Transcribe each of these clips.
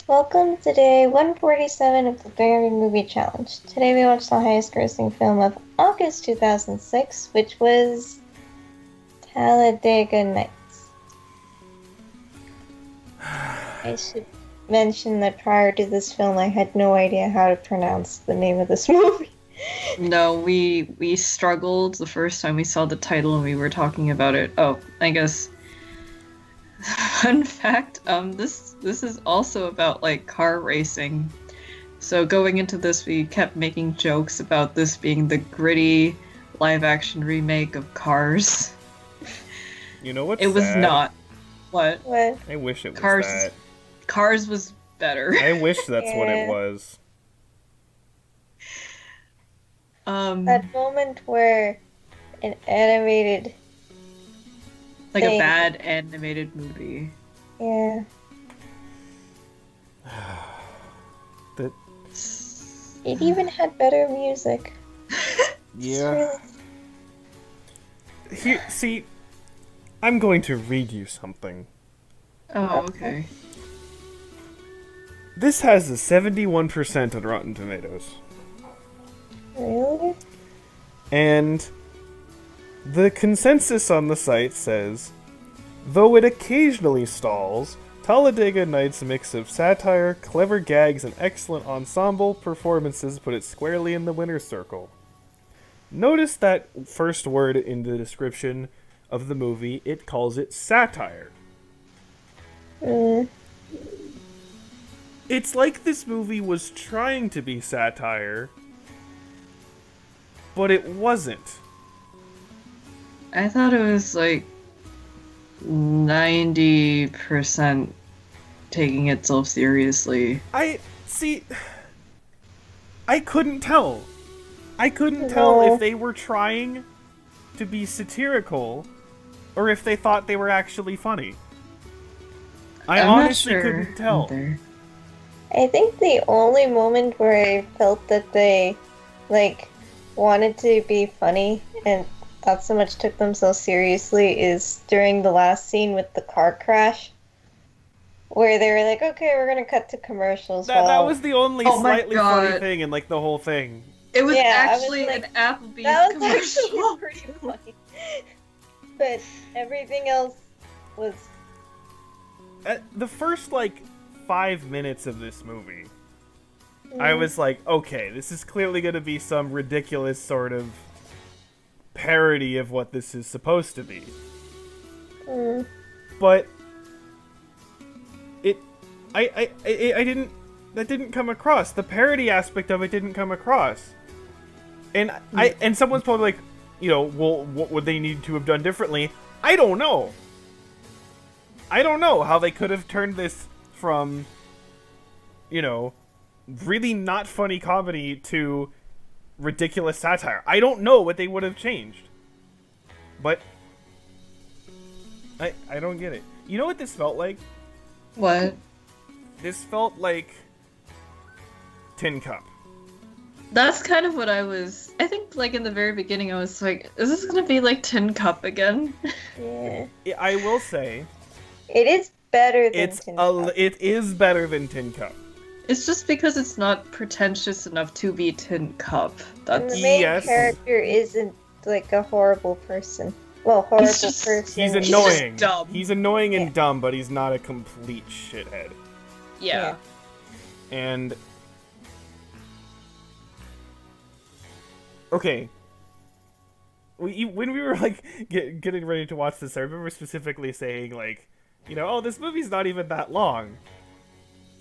Welcome to day 147 of the Barry Movie Challenge. Today we watched the highest grossing film of August 2006, which was Talladega Nights. I should mention that prior to this film I had no idea how to pronounce the name of this movie. No, we struggled the first time we saw the title and we were talking about it. Oh, I guess fun fact, this is also about like car racing. So going into this, we kept making jokes about this being the gritty live action remake of Cars. You know what's It was sad? not. What? What? I wish it was Cars that. Cars was better. I wish that's what Yeah. it was. That moment where an animated Like a thing. bad animated movie. Yeah. That It even had better music. yeah. Here, see, I'm going to read you something. Oh, okay. This has a 71% on Rotten Tomatoes, Really? and the consensus on the site says, though it occasionally stalls, Talladega Nights' mix of satire, clever gags, and excellent ensemble performances put it squarely in the winner's circle. Notice that first word in the description of the movie, it calls it satire. Mm. It's like this movie was trying to be satire, but it wasn't. I thought it was like 90% taking itself seriously. I couldn't tell. I couldn't tell No. if they were trying to be satirical or if they thought they were actually funny. I I'm not honestly sure couldn't tell. either. I think the only moment where I felt that they, wanted to be funny and not so much took themselves seriously is during the last scene with the car crash, where they were like, okay, we're gonna cut to commercials. That was the only Oh my slightly funny God. thing in like the whole thing. It was Yeah, I was actually like, an Applebee's that was commercial. actually pretty funny. But everything else was... The first, 5 minutes of this movie, I was like, okay, this is clearly going to be some ridiculous sort of parody of what this is supposed to be. Mm. But it, I didn't, that didn't come across. The parody aspect of it didn't come across. And someone's probably like, well, what would they need to have done differently? I don't know. I don't know how they could have turned this from, really not funny comedy to ridiculous satire. I don't know what they would have changed. But I don't get it. You know what this felt like? What? This felt like Tin Cup. That's kind of what I was. I think, in the very beginning, I was like, is this gonna be like Tin Cup again? Yeah. I will say It is better than Tin Cup. it is better than Tin Cup. It's just because it's not pretentious enough to be Tin Cup. And That's. the main Yes. character isn't a horrible person. Well, horrible just- person. He's just annoying. dumb. He's annoying and Yeah. dumb, but he's not a complete shithead. Yeah. And okay, when we were getting ready to watch this, I remember specifically saying oh, this movie's not even that long.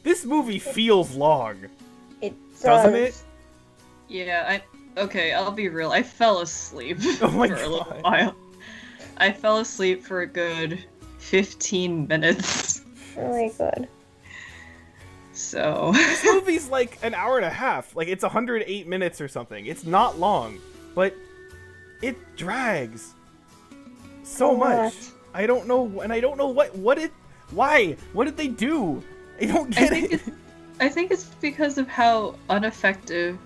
This movie feels long, It doesn't does. it? Yeah, okay, I'll be real. I fell asleep Oh my for a little God. while. I fell asleep for a good 15 minutes. Oh my god. So, This movie's like an hour and a half. Like it's 108 minutes or something. It's not long, but it drags so A much. lot. I don't know, and I don't know why. What did they do? I don't I get think it. I think it's because of how ineffective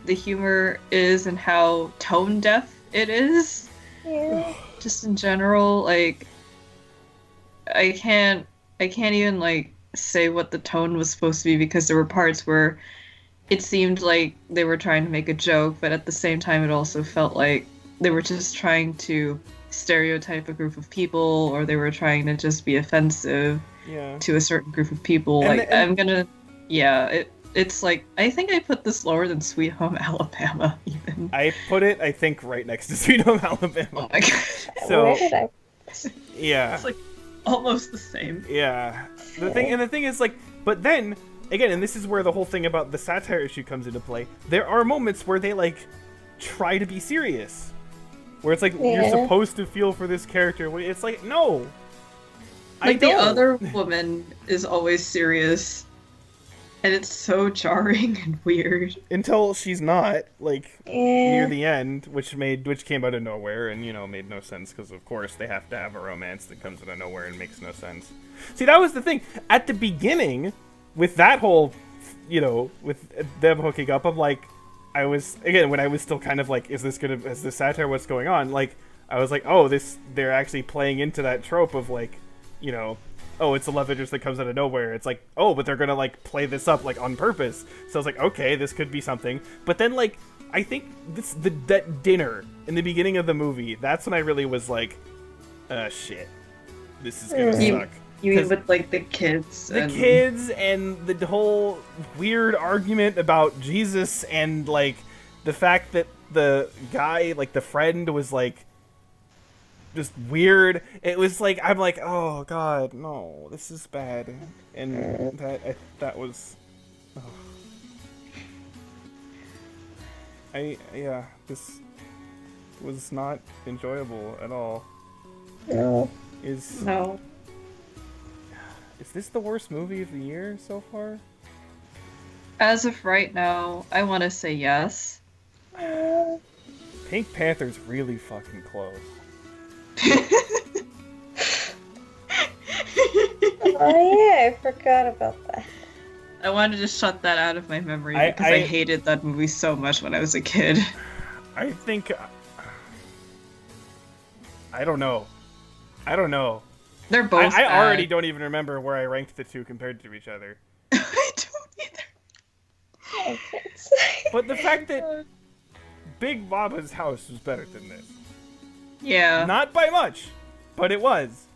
the humor is and how tone deaf it is. Yeah. Just in general, I can't even say what the tone was supposed to be because there were parts where it seemed like they were trying to make a joke, but at the same time it also felt like they were just trying to stereotype a group of people, or they were trying to just be offensive to a certain group of people. It's like, I think I put this lower than Sweet Home Alabama, even. I put it, I think, right next to Sweet Home Alabama. Oh my god. So, where did I? Yeah. It's like almost the same. Yeah. The thing is, like, but then, again, and this is where the whole thing about the satire issue comes into play, there are moments where they, like, try to be serious. Where it's like, you're supposed to feel for this character. It's like, no. Like, the other woman is always serious. And it's so jarring and weird. Until she's not, like, near the end, which came out of nowhere and, made no sense, because, of course, they have to have a romance that comes out of nowhere and makes no sense. See, that was the thing. At the beginning, with that whole, with them hooking up, I'm like, when I was still kind of like, is this satire, what's going on? Like, I was like, oh, they're actually playing into that trope of, like, oh, it's a love interest that comes out of nowhere. It's like, oh, but they're gonna, like, play this up, like, on purpose. So I was like, okay, this could be something. But then, like, I think that dinner in the beginning of the movie, that's when I really was like, shit, this is gonna suck. You mean with, like, the kids? The kids and the whole weird argument about Jesus and, like, the fact that the guy, like, the friend was, like, just weird. It was like, I'm like, oh god, no, this is bad. And that was, this was not enjoyable at all. No. No. Is this the worst movie of the year so far? As of right now, I want to say yes. Pink Panther's really fucking close. Oh yeah, I forgot about that. I wanted to shut that out of my memory because I hated that movie so much when I was a kid. I think... I don't know. They're both I already don't even remember where I ranked the two compared to each other. I don't either. I can't say. But the fact that Big Mama's House was better than this. Yeah. Not by much, but it was.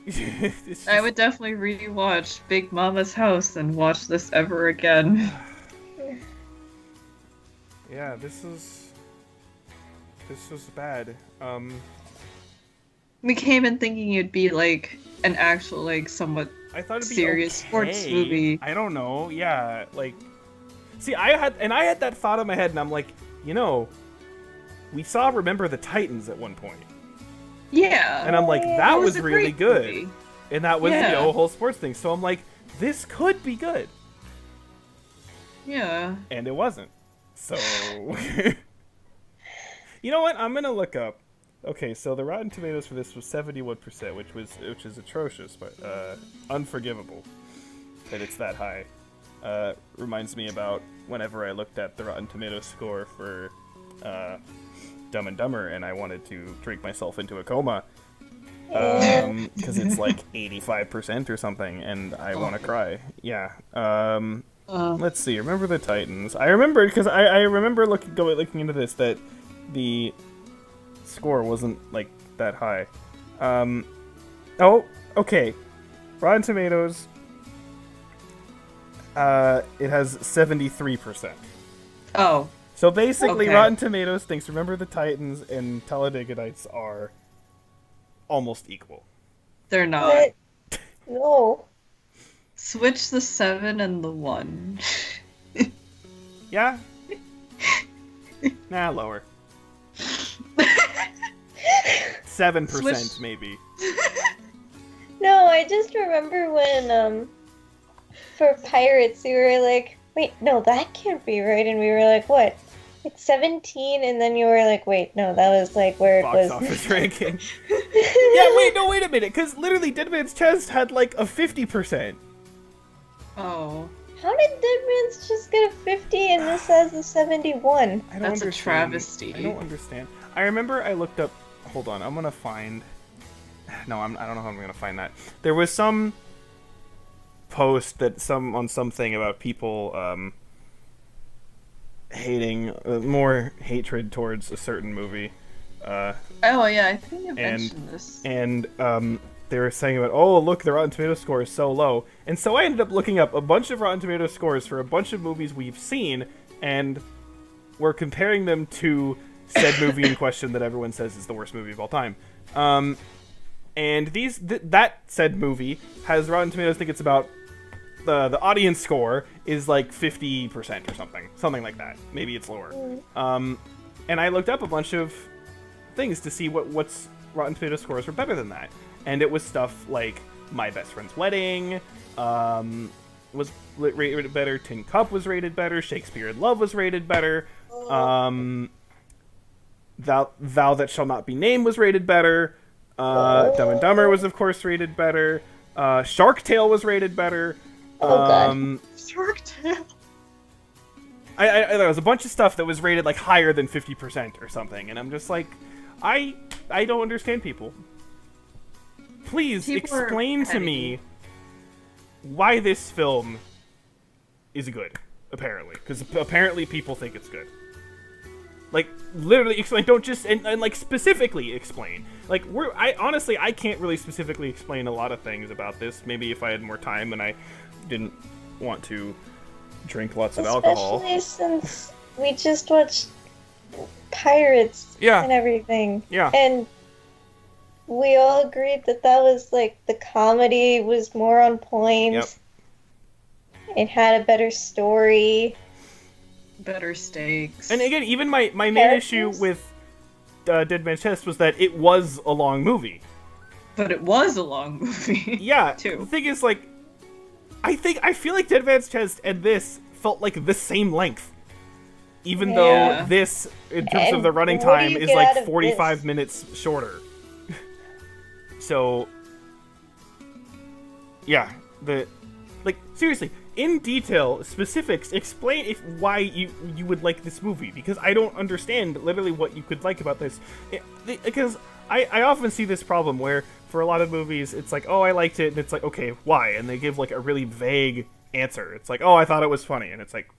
Just... I would definitely rewatch Big Mama's House and watch this ever again. Yeah, this was bad. We came in thinking it'd be like an actual, like, somewhat serious sports movie. I don't know. Yeah, like, see, I had that thought in my head, and I'm like, we saw Remember the Titans at one point. Yeah. And I'm like, that was really good. Movie. And that was the whole sports thing. So I'm like, this could be good. Yeah. And it wasn't. So you know what? I'm gonna look up. Okay, so the Rotten Tomatoes for this was 71%, which is atrocious, but unforgivable that it's that high. Reminds me about whenever I looked at the Rotten Tomatoes score for Dumb and Dumber, and I wanted to drink myself into a coma because it's like 85% or something, and I want to cry. Yeah. Let's see. Remember the Titans. I remember because I remember looking into this that the score wasn't like that high. Oh, okay. Rotten Tomatoes. It has 73%. Oh. So basically, okay. Rotten Tomatoes thinks Remember the Titans and Talladega Nights are almost equal. They're not. What? No. Switch the 7 and the 1. Yeah? Nah, lower. 7% maybe. No, I just remember when, for Pirates, we were like, wait, no, that can't be right. And we were like, what? It's 17, and then you were like, wait, no, that was like where it was. Box office ranking. Yeah, wait a minute, because literally Dead Man's Chest had like a 50%. Oh. How did Dead Man's Chest get a 50 and this has a 71? That's a travesty. I don't understand. I remember I looked up. Hold on, I'm gonna find. No, I don't know how I'm gonna find that. There was some post that on something about people hating more hatred towards a certain movie. Oh yeah, I think you mentioned this. And they were saying about, oh look, the Rotten Tomato score is so low, and so I ended up looking up a bunch of Rotten Tomato scores for a bunch of movies we've seen, and we're comparing them to said movie in question that everyone says is the worst movie of all time. And that said movie has Rotten Tomatoes, I think it's about the audience score is like 50% or something like that. Maybe it's lower. And I looked up a bunch of things to see what's Rotten Tomato scores were better than that, and it was stuff like My Best Friend's Wedding was rated better, Tin Cup was rated better, Shakespeare in Love was rated better, Thou That Shall Not Be Named was rated better, Dumb and Dumber was of course rated better, Shark Tale was rated better. Shark Tale. There was a bunch of stuff that was rated like higher than 50% or something, and I'm just like, I don't understand people. Please explain to me why this film is good. Apparently, because apparently people think it's good. Like, literally explain. Don't just and like specifically explain. Like, I can't really specifically explain a lot of things about this. Maybe if I had more time and I didn't want to drink lots of alcohol. Especially since we just watched Pirates and everything. Yeah. And we all agreed that was like the comedy was more on point. Yep. It had a better story. Better stakes. And again, even my main issue with Dead Man's Chest was that it was a long movie. But it was a long movie. Yeah. Too. The thing is, like, I feel like Dead Man's Chest and this felt like the same length. Even though this, in terms of the running time, is like 45 minutes shorter. So, yeah, seriously, in detail, specifics, explain why you would like this movie, because I don't understand literally what you could like about this. Because I often see this problem where, for a lot of movies, it's like, oh, I liked it, and it's like, okay, why? And they give like a really vague answer. It's like, oh, I thought it was funny, and it's like,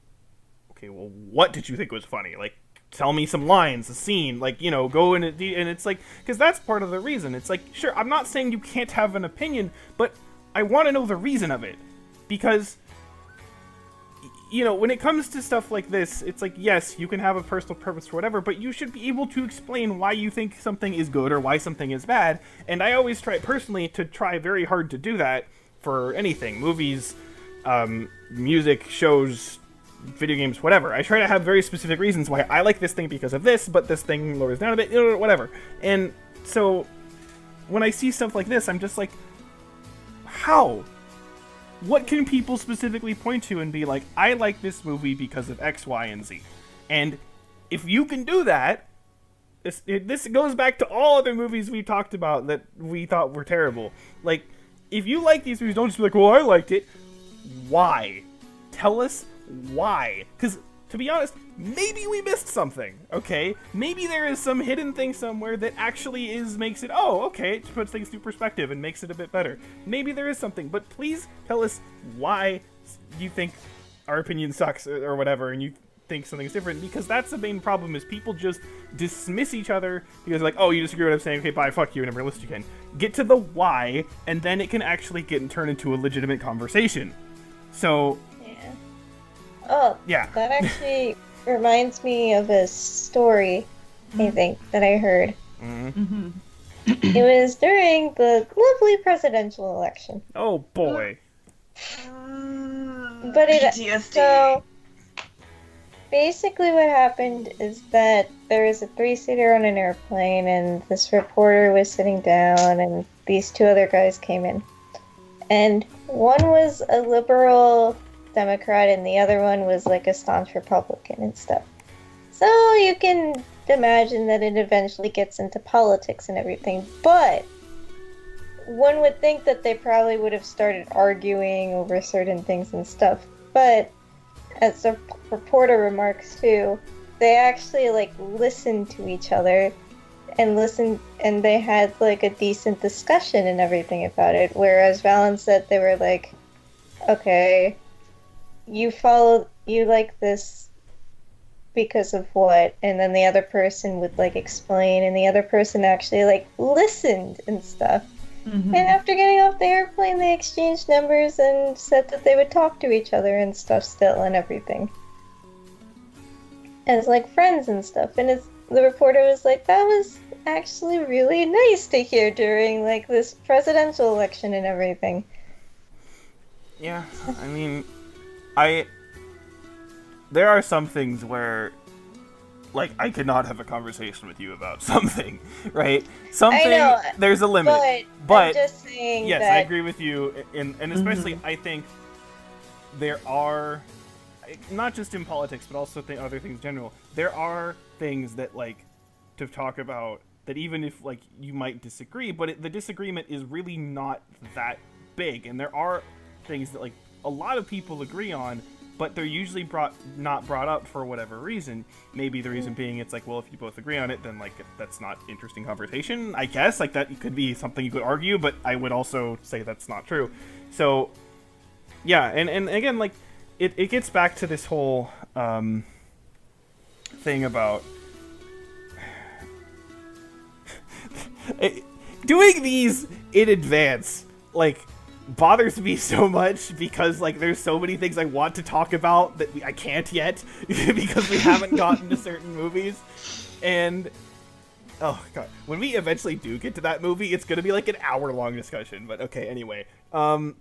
okay, well, what did you think was funny? Like, tell me some lines, a scene, like, you know, go in it, and it's like, because that's part of the reason. It's like, sure, I'm not saying you can't have an opinion, but I want to know the reason of it, because, you know, when it comes to stuff like this, it's like, yes, you can have a personal preference or whatever, but you should be able to explain why you think something is good or why something is bad, and I always try very hard to do that for anything, movies, music, shows, video games, whatever. I try to have very specific reasons why I like this thing because of this, but this thing lowers down a bit, you know, whatever. And so, when I see stuff like this, I'm just like, how? What can people specifically point to and be like, I like this movie because of X, Y, and Z? And if you can do that, this goes back to all other movies we talked about that we thought were terrible. Like, if you like these movies, don't just be like, well, I liked it. Why? Tell us why. Because, to be honest, maybe we missed something, okay? Maybe there is some hidden thing somewhere that actually makes it, oh, okay, it puts things into perspective and makes it a bit better. Maybe there is something, but please tell us why you think our opinion sucks or whatever, and you think something's different, because that's the main problem, is people just dismiss each other because, like, oh, you disagree with what I'm saying, okay, bye, fuck you, and never listen again. Get to the why, and then it can actually get and turn into a legitimate conversation. So... Oh, yeah. That actually reminds me of a story, I think, that I heard. Mm-hmm. It was during the lovely presidential election. Oh, boy. But PTSD. So, basically what happened is that there was a 3-seater on an airplane, and this reporter was sitting down, and these 2 other guys came in. And one was a liberal Democrat, and the other one was like a staunch Republican and stuff. So you can imagine that it eventually gets into politics and everything, but one would think that they probably would have started arguing over certain things and stuff, but as the reporter remarks too, they actually like listened to each other and they had like a decent discussion and everything about it, whereas Valen said they were like, okay, you like this because of what? And then the other person would like explain, and the other person actually like listened and stuff. Mm-hmm. And after getting off the airplane, they exchanged numbers and said that they would talk to each other and stuff still and everything. As like friends and stuff. And the reporter was like, that was actually really nice to hear during like this presidential election and everything. Yeah, I mean, there are some things where, like, I could not have a conversation with you about something, right? Something, I know, there's a limit. But I'm just saying yes, that... I agree with you, and especially I think there are, not just in politics, but also other things in general, there are things that, like, to talk about that even if, like, you might disagree, but the disagreement is really not that big, and there are things that, like, a lot of people agree on, but they're usually not brought up for whatever reason. Maybe the reason being it's like, well, if you both agree on it, then like that's not interesting conversation, I guess. Like that could be something you could argue, but I would also say that's not true. So yeah, and again, like it gets back to this whole thing about doing these in advance, like, bothers me so much because like there's so many things I want to talk about that I can't yet because we haven't gotten to certain movies. And oh god, when we eventually do get to that movie, it's gonna be like an hour-long discussion. But okay, anyway, it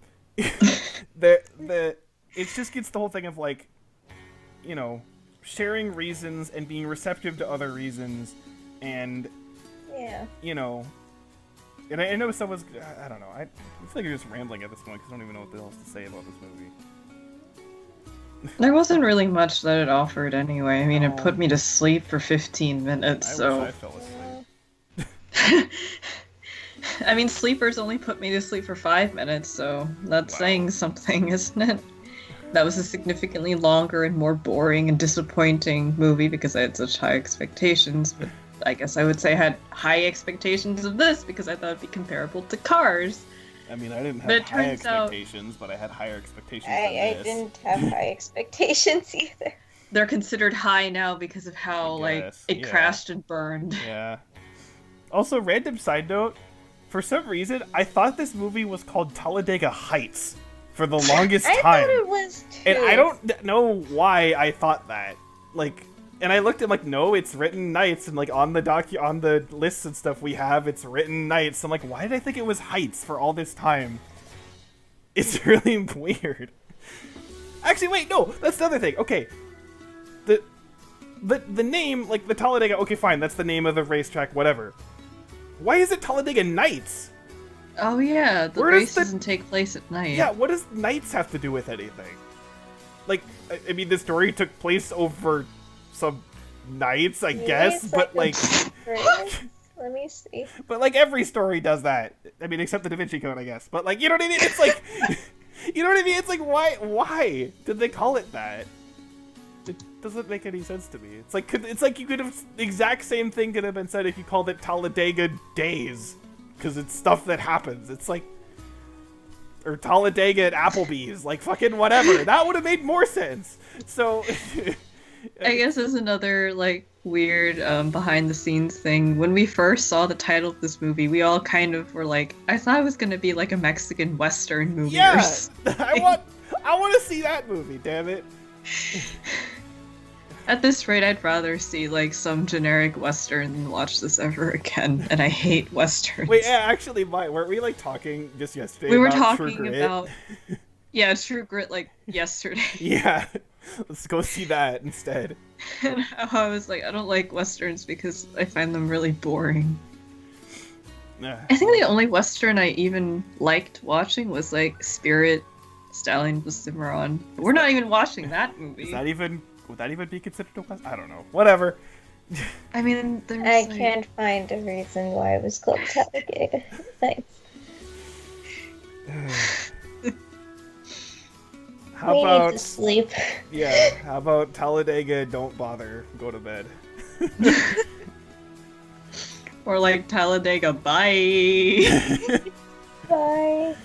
just gets the whole thing of like, you know, sharing reasons and being receptive to other reasons, and Yeah. you know. And I know someone's... I don't know. I feel like you're just rambling at this point because I don't even know what else to say about this movie. There wasn't really much that it offered anyway. I mean, it put me to sleep for 15 minutes, so... I fell asleep. I mean, sleepers only put me to sleep for 5 minutes, so that's saying something, isn't it? That was a significantly longer and more boring and disappointing movie because I had such high expectations, but I guess I would say I had high expectations of this because I thought it'd be comparable to Cars. I mean, I didn't have high expectations, but I had higher expectations than this. I didn't have high expectations either. They're considered high now because of how, like, it crashed and burned. Yeah. Also, random side note, for some reason, I thought this movie was called Talladega Heights for the longest time. I thought it was too. And I don't know why I thought that. Like... And I looked at like, no, it's written Nights, and like on the lists and stuff we have, it's written Nights. I'm like, why did I think it was Heights for all this time? It's really weird. Actually, wait, no, that's the other thing. Okay, the name, like the Talladega. Okay, fine, that's the name of the racetrack, whatever. Why is it Talladega Nights? Oh yeah, the race doesn't take place at night. Yeah, what does Nights have to do with anything? Like, I mean, the story took place over some nights, I guess, but like let me see. But like every story does that. I mean, except the Da Vinci Code, I guess. But like, you know what I mean? It's like, you know what I mean? It's like, why did they call it that? It doesn't make any sense to me. It's like you could have the exact same thing could have been said if you called it Talladega Days, because it's stuff that happens. It's like, or Talladega at Applebee's, like fucking whatever. That would have made more sense. So. I guess there's another, like, weird behind-the-scenes thing. When we first saw the title of this movie, we all kind of were like, I thought it was going to be, like, a Mexican Western movie or something. I want to see that movie, damn it. At this rate, I'd rather see, like, some generic Western than watch this ever again, and I hate Westerns. Wait, yeah, actually, weren't we, like, talking just yesterday we were about talking True Grit? about... Yeah, True Grit, like, yesterday. Yeah. Let's go see that instead. And I was like, I don't like Westerns because I find them really boring. I think the only Western I even liked watching was like Spirit, Stallion with Cimarron. We're not even watching that movie. Would that even be considered a Western? I don't know. Whatever. I mean, I can't find a reason why it was called Talladega Nights. How about need to sleep? Yeah, how about Talladega, don't bother, go to bed. Or like Talladega, bye! Bye.